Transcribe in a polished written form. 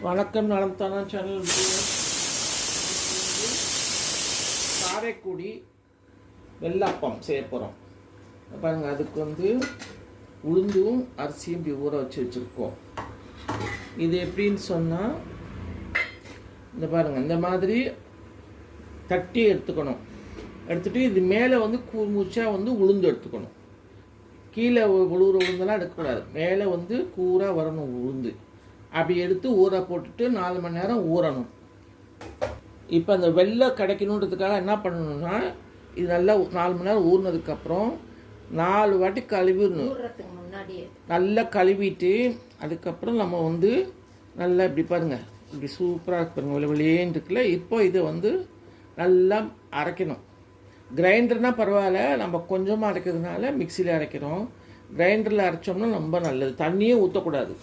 வணக்கம் நலம்தானா சேனல். காரைக்குடி வெள்ளாப்பம் செய்ய போகிறோம். பாருங்கள், அதுக்கு உளுந்தும் அரிசியும் இப்படி ஊற வச்சுருக்கோம். இது எப்படின்னு சொன்னால், இந்த பாருங்கள், இந்த மாதிரி தட்டி எடுத்துக்கணும். எடுத்துகிட்டு இது மேலே கூர்மூச்சாக உளுந்து எடுத்துக்கணும். கீழே உழுவுற உளுந்தெல்லாம் எடுக்கக்கூடாது. மேலே கூராக வரணும் உளுந்து. அப்படி எடுத்து ஊற போட்டுட்டு 4 மணி நேரம் ஊறணும். இப்போ அந்த வெள்ளை கிடைக்கணுன்றதுக்காக என்ன பண்ணணும்னா, இது நல்லா 4 மணி நேரம் ஊறினதுக்கப்புறம் 4 வாட்டி கழுவிடணும். நல்லா கழுவிட்டு அதுக்கப்புறம் நம்ம நல்லா இப்படி பாருங்கள், இப்படி சூப்பராக பாருங்கள், வெளியேன்னு இருக்குல்ல. இப்போ இதை நல்லா அரைக்கணும். கிரைண்டர்னால் பரவாயில்ல, நம்ம கொஞ்சமாக அரைக்கிறதுனால மிக்சியில் அரைக்கிறோம். கிரைண்டரில் அரைச்சோம்னா ரொம்ப நல்லது. தண்ணியே ஊற்றக்கூடாது.